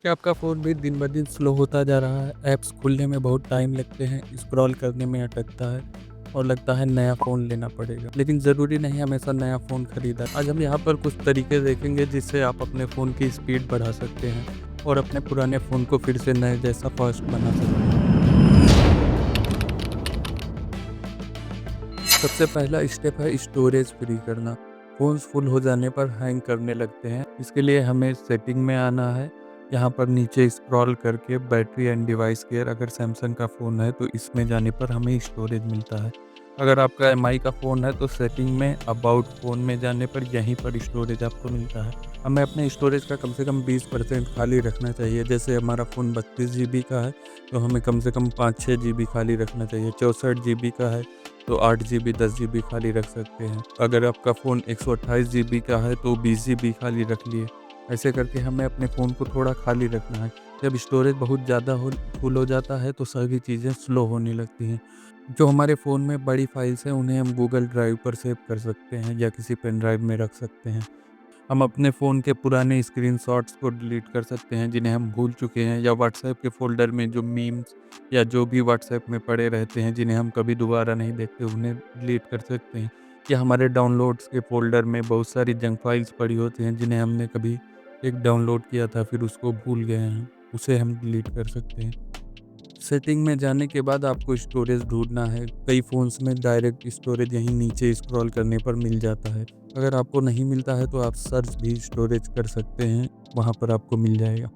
क्या आपका फ़ोन भी दिन ब दिन स्लो होता जा रहा है? ऐप्स खुलने में बहुत टाइम लगते हैं, स्क्रॉल करने में अटकता है और लगता है नया फ़ोन लेना पड़ेगा। लेकिन ज़रूरी नहीं हमेशा नया फ़ोन खरीदा। आज हम यहाँ पर कुछ तरीके देखेंगे जिससे आप अपने फ़ोन की स्पीड बढ़ा सकते हैं और अपने पुराने फ़ोन को फिर से नए जैसा फ़ास्ट बना सकते हैं। सबसे पहला स्टेप है स्टोरेज फ्री करना। फ़ोन्स फुल हो जाने पर हैंग करने लगते हैं। इसके लिए हमें सेटिंग में आना है। यहाँ पर नीचे स्क्रॉल करके बैटरी एंड डिवाइस केयर, अगर सैमसंग का फ़ोन है तो इसमें जाने पर हमें स्टोरेज मिलता है। अगर आपका एमआई का फ़ोन है तो सेटिंग में अबाउट फ़ोन में जाने पर यहीं पर स्टोरेज आपको मिलता है। हमें अपने स्टोरेज का कम से कम 20% खाली रखना चाहिए। जैसे हमारा फ़ोन 32 जीबी का है तो हमें कम से कम 5-6 जीबी खाली रखना चाहिए। 64 जीबी का है तो 8 जीबी 10 जीबी खाली रख सकते हैं। अगर आपका फ़ोन 128 जीबी का है तो 20 जीबी खाली रख लिए। ऐसे करके हमें अपने फ़ोन को थोड़ा खाली रखना है। जब स्टोरेज बहुत ज़्यादा हो फुल हो जाता है तो सारी चीज़ें स्लो होने लगती हैं। जो हमारे फ़ोन में बड़ी फाइल्स हैं उन्हें हम गूगल ड्राइव पर सेव कर सकते हैं या किसी पेन ड्राइव में रख सकते हैं। हम अपने फ़ोन के पुराने स्क्रीनशॉट्स को डिलीट कर सकते हैं जिन्हें हम भूल चुके हैं, या व्हाट्सएप के फ़ोल्डर में जो मीम्स या जो भी व्हाट्सएप में पड़े रहते हैं जिन्हें हम कभी दोबारा नहीं देखते, उन्हें डिलीट कर सकते हैं। या हमारे डाउनलोड्स के फ़ोल्डर में बहुत सारी जंक फाइल्स पड़ी होती हैं जिन्हें हमने कभी एक डाउनलोड किया था फिर उसको भूल गए हैं, उसे हम डिलीट कर सकते हैं। सेटिंग में जाने के बाद आपको स्टोरेज ढूँढना है। कई फ़ोन्स में डायरेक्ट स्टोरेज यहीं नीचे स्क्रॉल करने पर मिल जाता है। अगर आपको नहीं मिलता है तो आप सर्च भी स्टोरेज कर सकते हैं, वहाँ पर आपको मिल जाएगा।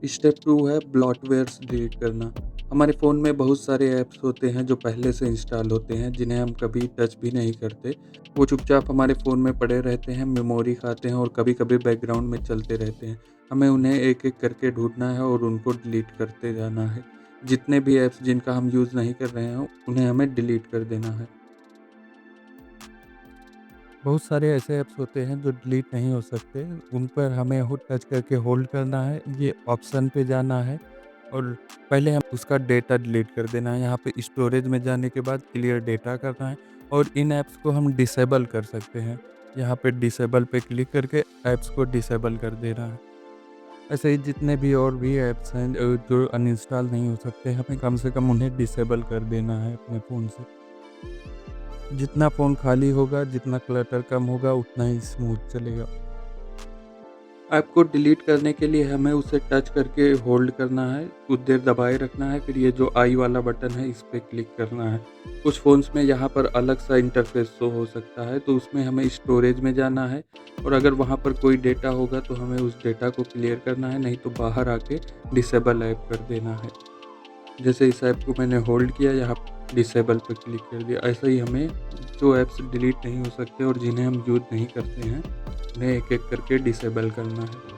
स्टेप 2 है ब्लॉटवेयर्स डिलीट करना। हमारे फ़ोन में बहुत सारे ऐप्स होते हैं जो पहले से इंस्टॉल होते हैं, जिन्हें हम कभी टच भी नहीं करते। वो चुपचाप हमारे फ़ोन में पड़े रहते हैं, मेमोरी खाते हैं और कभी-कभी बैकग्राउंड में चलते रहते हैं। हमें उन्हें एक-एक करके ढूँढना है और उनको डिलीट करते जाना है। जितने भी ऐप्स जिनका हम यूज़ नहीं कर रहे हैं, उन्हें हमें डिलीट कर देना है। बहुत सारे ऐसे ऐप्स होते हैं जो डिलीट नहीं हो सकते, उन पर हमें हो टच करके होल्ड करना है, ये ऑप्शन पे जाना है और पहले हम उसका डेटा डिलीट कर देना है। यहाँ पे स्टोरेज में जाने के बाद क्लियर डेटा करना है और इन ऐप्स को हम डिसेबल कर सकते हैं। यहाँ पे डिसेबल पे क्लिक करके ऐप्स को डिसेबल कर देना है। ऐसे ही जितने भी और भी ऐप्स हैं जो अनइंस्टॉल नहीं हो सकते, हमें कम से कम उन्हें डिसेबल कर देना है अपने फ़ोन से। जितना फ़ोन खाली होगा, जितना क्लटर कम होगा, उतना ही स्मूथ चलेगा। ऐप को डिलीट करने के लिए हमें उसे टच करके होल्ड करना है, कुछ देर दबाए रखना है, फिर ये जो आई वाला बटन है इस पे क्लिक करना है। कुछ फ़ोन्स में यहाँ पर अलग सा इंटरफ़ेस शो हो सकता है, तो उसमें हमें स्टोरेज में जाना है और अगर वहाँ पर कोई डेटा होगा तो हमें उस डेटा को क्लियर करना है, नहीं तो बाहर आके डिसेबल ऐप कर देना है। जैसे इस ऐप को मैंने होल्ड किया, यहाँ डिसेबल पे क्लिक कर दिया। ऐसे ही हमें जो ऐप्स डिलीट नहीं हो सकते और जिन्हें हम यूज़ नहीं करते हैं, उन्हें एक-एक करके डिसेबल करना है।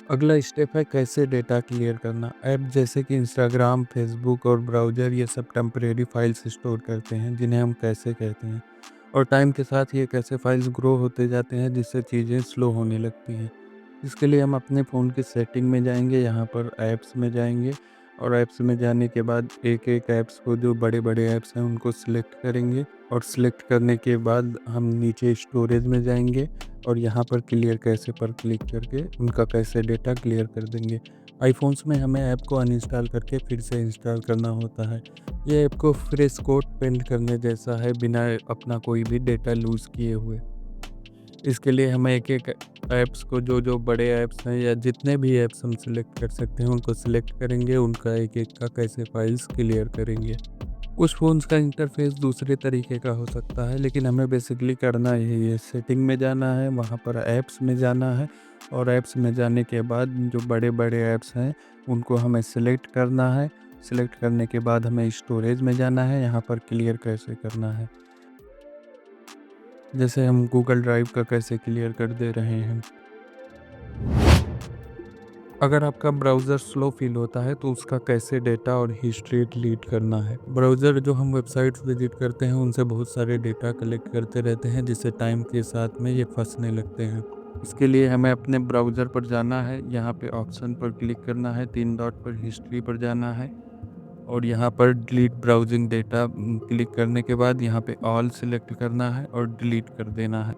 अगला स्टेप है कैसे डेटा क्लियर करना। ऐप जैसे कि इंस्टाग्राम, फेसबुक और ब्राउज़र, ये सब टेम्परेरी फाइल्स स्टोर करते हैं जिन्हें हम कैशे कहते हैं। और टाइम के साथ ये कैशे फाइल्स ग्रो होते जाते हैं जिससे चीज़ें स्लो होने लगती हैं। इसके लिए हम अपने फ़ोन की सेटिंग में जाएँगे, यहाँ पर ऐप्स में जाएँगे और ऐप्स में जाने के बाद एक-एक ऐप्स को, जो बड़े-बड़े ऐप्स हैं उनको सिलेक्ट करेंगे और सिलेक्ट करने के बाद हम नीचे स्टोरेज में जाएँगे और यहाँ पर क्लियर कैशे पर क्लिक करके उनका कैशे डेटा क्लियर कर देंगे। आईफ़ोन्स में हमें ऐप को अनइंस्टॉल करके फिर से इंस्टॉल करना होता है। ये ऐप को फ्रेश कोड पेंट करने जैसा है, बिना अपना कोई भी डेटा लूज़ किए हुए। इसके लिए हमें एक-एक ऐप्स को, जो बड़े ऐप्स हैं या जितने भी ऐप्स हम सिलेक्ट कर सकते हैं उनको सिलेक्ट करेंगे, उनका एक-एक का कैशे फाइल्स क्लियर करेंगे। कुछ फ़ोन्स का इंटरफ़ेस दूसरे तरीके का हो सकता है, लेकिन हमें बेसिकली करना यही है, सेटिंग में जाना है, वहाँ पर ऐप्स में जाना है और ऐप्स में जाने के बाद जो बड़े-बड़े ऐप्स हैं, उनको हमें सेलेक्ट करना है। सेलेक्ट करने के बाद हमें स्टोरेज में जाना है, यहाँ पर क्लियर कैसे करना है। जैसे हम गूगल ड्राइव का कैसे क्लियर कर दे रहे हैं। अगर आपका ब्राउज़र स्लो फ़ील होता है तो उसका कैसे डेटा और हिस्ट्री डिलीट करना है। ब्राउज़र जो हम वेबसाइट्स विज़िट करते हैं उनसे बहुत सारे डेटा कलेक्ट करते रहते हैं जिससे टाइम के साथ में ये फँसने लगते हैं। इसके लिए हमें अपने ब्राउज़र पर जाना है, यहाँ पे ऑप्शन पर क्लिक करना है, 3 डॉट पर हिस्ट्री पर जाना है और यहाँ पर डिलीट ब्राउज़िंग डेटा क्लिक करने के बाद यहाँ पे ऑल सिलेक्ट करना है और डिलीट कर देना है।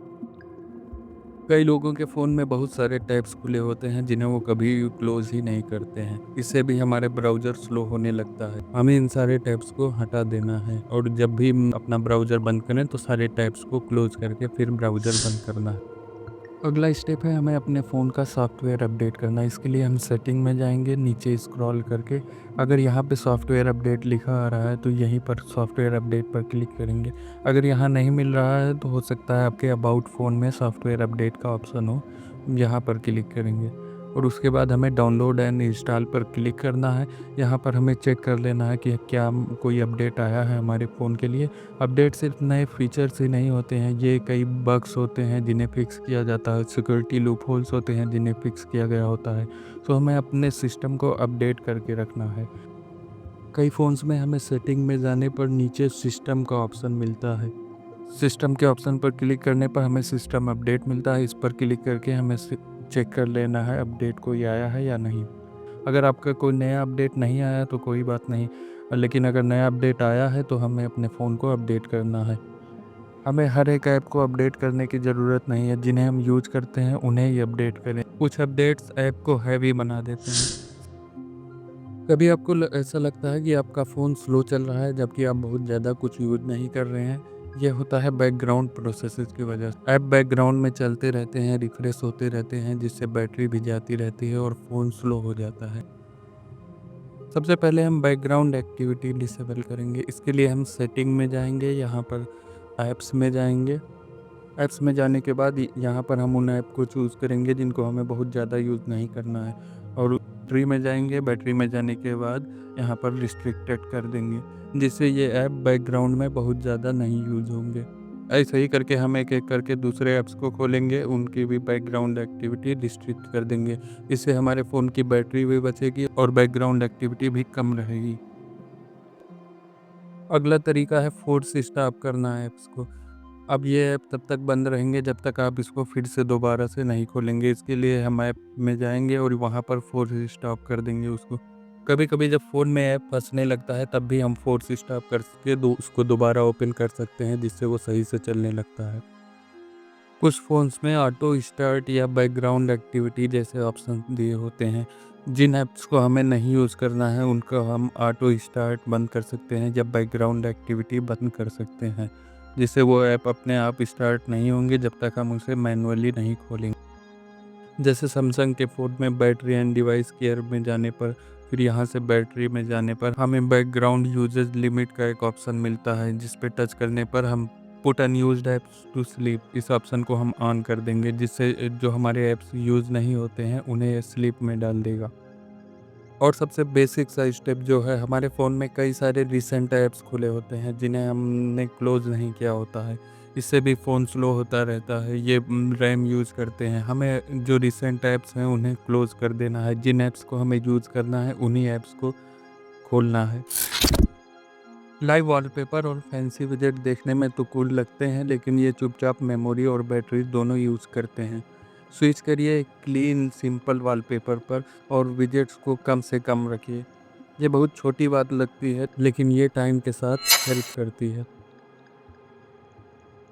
कई लोगों के फ़ोन में बहुत सारे टैब्स खुले होते हैं जिन्हें वो कभी क्लोज़ ही नहीं करते हैं। इससे भी हमारे ब्राउज़र स्लो होने लगता है। हमें इन सारे टैब्स को हटा देना है और जब भी अपना ब्राउज़र बंद करें तो सारे टैब्स को क्लोज़ करके फिर ब्राउज़र बंद करना है। अगला स्टेप है हमें अपने फ़ोन का सॉफ्टवेयर अपडेट करना है। इसके लिए हम सेटिंग में जाएंगे, नीचे स्क्रॉल करके अगर यहाँ पे सॉफ्टवेयर अपडेट लिखा आ रहा है तो यहीं पर सॉफ्टवेयर अपडेट पर क्लिक करेंगे। अगर यहाँ नहीं मिल रहा है तो हो सकता है आपके अबाउट फ़ोन में सॉफ्टवेयर अपडेट का ऑप्शन हो, यहाँ पर क्लिक करेंगे और उसके बाद हमें डाउनलोड एंड इंस्टॉल पर क्लिक करना है। यहाँ पर हमें चेक कर लेना है कि क्या कोई अपडेट आया है हमारे फ़ोन के लिए। अपडेट सिर्फ नए फीचर्स ही नहीं होते हैं, ये कई बग्स होते हैं जिन्हें फिक्स किया जाता है, सिक्योरिटी लूप होल्स होते हैं जिन्हें फिक्स किया गया होता है। तो हमें अपने सिस्टम को अपडेट करके रखना है। कई फ़ोन्स में हमें सेटिंग में जाने पर नीचे सिस्टम का ऑप्शन मिलता है। सिस्टम के ऑप्शन पर क्लिक करने पर हमें सिस्टम अपडेट मिलता है। इस पर क्लिक करके हमें चेक कर लेना है अपडेट कोई आया है या नहीं। अगर आपका कोई नया अपडेट नहीं आया तो कोई बात नहीं, लेकिन अगर नया अपडेट आया है तो हमें अपने फ़ोन को अपडेट करना है। हमें हर एक ऐप को अपडेट करने की ज़रूरत नहीं है, जिन्हें हम यूज करते हैं उन्हें ही अपडेट करें। कुछ अपडेट्स ऐप को हैवी बना देते हैं। कभी आपको ऐसा लगता है कि आपका फ़ोन स्लो चल रहा है जबकि आप बहुत ज़्यादा कुछ यूज़ नहीं कर रहे हैं। ये होता है बैकग्राउंड प्रोसेसेस की वजह से। ऐप बैकग्राउंड में चलते रहते हैं, रिफ्रेश होते रहते हैं, जिससे बैटरी भी जाती रहती है और फ़ोन स्लो हो जाता है। सबसे पहले हम बैकग्राउंड एक्टिविटी डिसेबल करेंगे। इसके लिए हम सेटिंग में जाएंगे, यहाँ पर ऐप्स में जाएंगे। ऐप्स में जाने के बाद यहाँ पर हम उन ऐप को चूज़ करेंगे जिनको हमें बहुत ज़्यादा यूज़ नहीं करना है और बैटरी में जाएंगे। बैटरी में जाने के बाद यहाँ पर रिस्ट्रिक्टेड कर देंगे, जिससे ये ऐप बैकग्राउंड में बहुत ज़्यादा नहीं यूज़ होंगे। ऐसे ही करके हम एक एक करके दूसरे ऐप्स को खोलेंगे, उनकी भी बैकग्राउंड एक्टिविटी रिस्ट्रिक्ट कर देंगे। इससे हमारे फ़ोन की बैटरी भी बचेगी और बैकग्राउंड एक्टिविटी भी कम रहेगी। अगला तरीका है फोर्स स्टॉप करना ऐप्स को। अब ये ऐप तब तक बंद रहेंगे जब तक आप इसको फिर से दोबारा से नहीं खोलेंगे। इसके लिए हम ऐप में जाएंगे और वहाँ पर फोर्स स्टॉप कर देंगे उसको। कभी कभी जब फ़ोन में ऐप फंसने लगता है तब भी हम फोर्स स्टॉप करके उसको दोबारा ओपन कर सकते हैं, जिससे वो सही से चलने लगता है। कुछ फ़ोन्स में ऑटो स्टार्ट या बैकग्राउंड एक्टिविटी जैसे ऑप्शन दिए होते हैं। जिन ऐप्स को हमें नहीं यूज़ करना है उनको हम ऑटो स्टार्ट बंद कर सकते हैं या बैकग्राउंड एक्टिविटी बंद कर सकते हैं, जिससे वो ऐप अपने आप स्टार्ट नहीं होंगे जब तक हम उसे मैनुअली नहीं खोलेंगे। जैसे सैमसंग के फ़ोन में बैटरी एंड डिवाइस केयर में जाने पर, फिर यहाँ से बैटरी में जाने पर हमें बैकग्राउंड यूजेज लिमिट का एक ऑप्शन मिलता है, जिस पे टच करने पर हम put unused apps to sleep, इस ऑप्शन को हम ऑन कर देंगे, जिससे जो हमारे ऐप्स यूज़ नहीं होते हैं उन्हें स्लीप में डाल देगा। और सबसे बेसिक सा स्टेप जो है, हमारे फ़ोन में कई सारे रिसेंट ऐप्स खुले होते हैं जिन्हें हमने क्लोज़ नहीं किया होता है। इससे भी फ़ोन स्लो होता रहता है। ये रैम यूज़ करते हैं। हमें जो रिसेंट ऐप्स हैं उन्हें क्लोज़ कर देना है। जिन ऐप्स को हमें यूज़ करना है उन्हीं ऐप्स को खोलना है। लाइव वॉलपेपर और फैंसी विजेट देखने में तो कूल लगते हैं, लेकिन ये चुपचाप मेमोरी और बैटरी दोनों यूज़ करते हैं। स्विच करिए एक क्लीन सिंपल वॉलपेपर पर और विजेट्स को कम से कम रखिए। ये बहुत छोटी बात लगती है, लेकिन ये टाइम के साथ हेल्प करती है।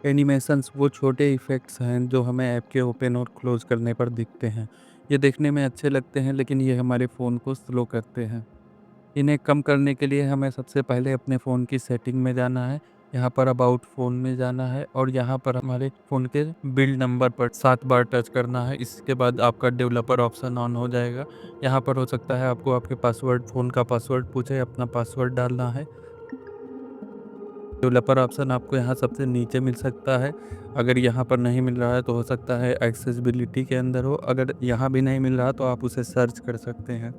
एनिमेशंस वो छोटे इफ़ेक्ट्स हैं जो हमें ऐप के ओपन और क्लोज़ करने पर दिखते हैं। ये देखने में अच्छे लगते हैं, लेकिन ये हमारे फ़ोन को स्लो करते हैं। इन्हें कम करने के लिए हमें सबसे पहले अपने फ़ोन की सेटिंग में जाना है। यहाँ पर अबाउट फ़ोन में जाना है और यहाँ पर हमारे फ़ोन के बिल्ड नंबर पर 7 बार टच करना है। इसके बाद आपका डेवलपर ऑप्शन ऑन हो जाएगा। यहाँ पर हो सकता है आपको आपके पासवर्ड, फ़ोन का पासवर्ड पूछे, अपना पासवर्ड डालना है। डेवलपर ऑप्शन आपको यहाँ सबसे नीचे मिल सकता है। अगर यहाँ पर नहीं मिल रहा है तो हो सकता है एक्सेसिबिलिटी के अंदर हो। अगर यहाँ भी नहीं मिल रहा तो आप उसे सर्च कर सकते हैं।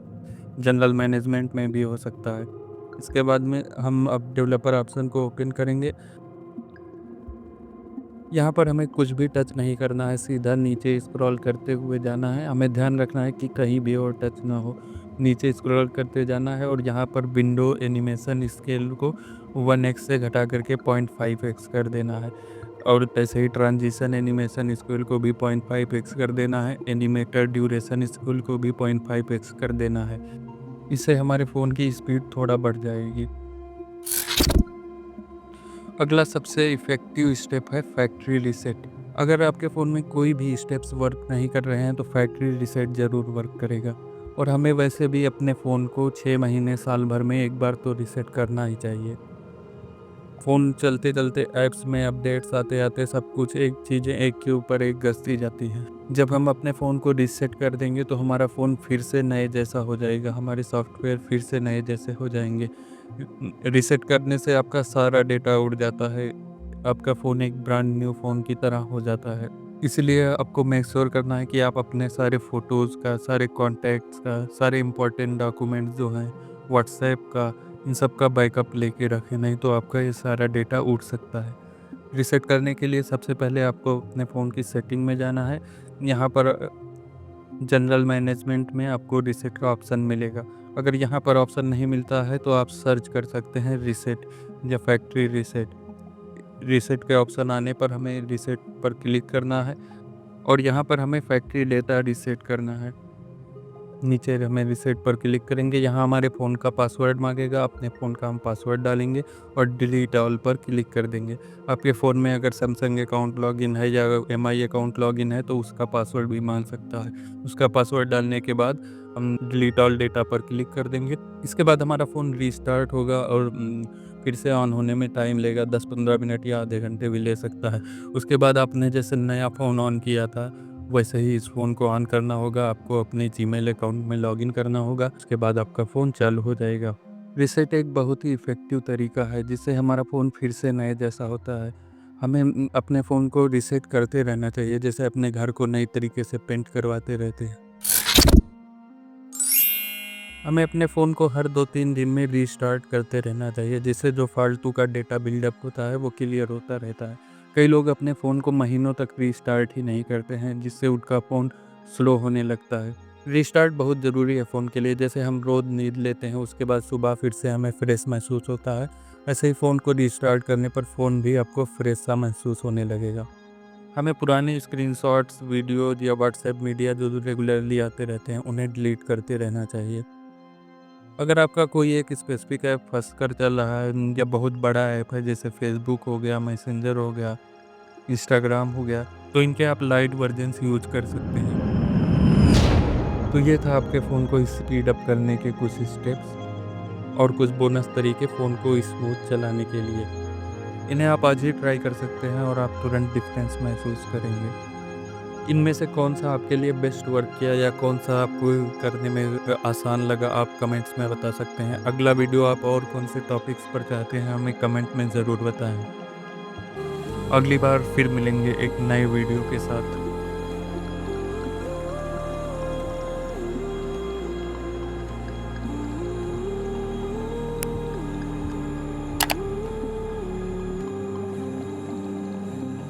जनरल मैनेजमेंट में भी हो सकता है। इसके बाद में हम अब डेवलपर ऑप्शन को ओपन करेंगे। यहाँ पर हमें कुछ भी टच नहीं करना है, सीधा नीचे स्क्रॉल करते हुए जाना है। हमें ध्यान रखना है कि कहीं भी और टच ना हो। नीचे स्क्रॉल करते जाना है और यहाँ पर विंडो एनिमेशन स्केल को 1x से घटा करके 0.5x कर देना है और ऐसे ही ट्रांजिशन एनिमेशन स्केल को भी 0.5x कर देना है। एनिमेटर ड्यूरेशन स्केल को भी 0.5x कर देना है। इससे हमारे फ़ोन की स्पीड थोड़ा बढ़ जाएगी। अगला सबसे इफ़ेक्टिव स्टेप है फैक्ट्री रीसेट। अगर आपके फ़ोन में कोई भी स्टेप्स वर्क नहीं कर रहे हैं तो फैक्ट्री रीसेट ज़रूर वर्क करेगा। और हमें वैसे भी अपने फ़ोन को 6 महीने साल भर में एक बार तो रीसेट करना ही चाहिए। फ़ोन चलते-चलते ऐप्स में अपडेट्स आते-आते सब कुछ एक चीज़ें एक के ऊपर एक घसती जाती हैं। जब हम अपने फ़ोन को रीसेट कर देंगे तो हमारा फ़ोन फिर से नए जैसा हो जाएगा, हमारे सॉफ्टवेयर फिर से नए जैसे हो जाएँगे। रीसेट करने से आपका सारा डेटा उड़ जाता है, आपका फ़ोन एक ब्रांड न्यू फ़ोन की तरह हो जाता है। इसलिए आपको मेक श्योर करना है कि आप अपने सारे फ़ोटोज़ का, सारे कॉन्टैक्ट्स का, सारे इम्पोर्टेंट डॉक्यूमेंट्स जो हैं, व्हाट्सएप का, इन सब का बैकअप लेके रखें, नहीं तो आपका ये सारा डेटा उड़ सकता है। रीसेट करने के लिए सबसे पहले आपको अपने फ़ोन की सेटिंग में जाना है। यहाँ पर जनरल मैनेजमेंट में आपको रीसेट का ऑप्शन मिलेगा। अगर यहाँ पर ऑप्शन नहीं मिलता है तो आप सर्च कर सकते हैं रीसेट या फैक्ट्री रीसेट। रीसेट के ऑप्शन आने पर हमें रीसेट पर क्लिक करना है और यहाँ पर हमें फैक्ट्री डेटा रीसेट करना है। नीचे हमें रीसेट पर क्लिक करेंगे, यहाँ हमारे फ़ोन का पासवर्ड मांगेगा, अपने फ़ोन का हम पासवर्ड डालेंगे और डिलीट ऑल पर क्लिक कर देंगे। आपके फ़ोन में अगर सैमसंग अकाउंट लॉगिन है या एमआई अकाउंट लॉगिन है तो उसका पासवर्ड भी मांग सकता है। उसका पासवर्ड डालने के बाद हम डिलीट ऑल डेटा पर क्लिक कर देंगे। इसके बाद हमारा फ़ोन रीस्टार्ट होगा और फिर से ऑन होने में टाइम लेगा, 10-15 मिनट या आधे घंटे भी ले सकता है। उसके बाद आपने जैसे नया फ़ोन ऑन किया था वैसे ही इस फ़ोन को ऑन करना होगा, आपको अपने जीमेल अकाउंट में लॉगिन करना होगा, उसके बाद आपका फ़ोन चालू हो जाएगा। रीसेट एक बहुत ही इफ़ेक्टिव तरीका है जिससे हमारा फ़ोन फिर से नए जैसा होता है। हमें अपने फ़ोन को रीसेट करते रहना चाहिए, जैसे अपने घर को नई तरीके से पेंट करवाते रहते हैं। हमें अपने फ़ोन को हर 2-3 दिन में रीस्टार्ट करते रहना चाहिए, जिससे जो फालतू का डेटा बिल्डअप होता है वो क्लियर होता रहता है। कई लोग अपने फ़ोन को महीनों तक रीस्टार्ट ही नहीं करते हैं, जिससे उनका फ़ोन स्लो होने लगता है। रीस्टार्ट बहुत ज़रूरी है फ़ोन के लिए, जैसे हम रोज़ नींद लेते हैं उसके बाद सुबह फिर से हमें फ्रेश महसूस होता है, ऐसे ही फ़ोन को रीस्टार्ट करने पर फ़ोन भी आपको फ्रेश सा महसूस होने लगेगा। हमें पुराने स्क्रीनशॉट्स, वीडियोज़ या व्हाट्सएप मीडिया जो रेगुलरली आते रहते हैं उन्हें डिलीट करते रहना चाहिए। अगर आपका कोई एक स्पेसिफिक ऐप फँस कर चल रहा है या बहुत बड़ा ऐप है जैसे फ़ेसबुक हो गया, मैसेंजर हो गया, इंस्टाग्राम हो गया, तो इनके आप लाइट वर्जन्स यूज़ कर सकते हैं। तो ये था आपके फ़ोन को स्पीड अप करने के कुछ स्टेप्स और कुछ बोनस तरीके फ़ोन को स्मूथ चलाने के लिए। इन्हें आप आज ही ट्राई कर सकते हैं और आप तुरंत डिफरेंस महसूस करेंगे। इनमें से कौन-सा आपके लिए बेस्ट वर्क किया या कौन-सा आपको करने में आसान लगा, आप कमेंट्स में बता सकते हैं। अगला वीडियो आप और कौन से टॉपिक्स पर चाहते हैं हमें कमेंट में ज़रूर बताएँ। अगली बार फिर मिलेंगे एक नए वीडियो के साथ।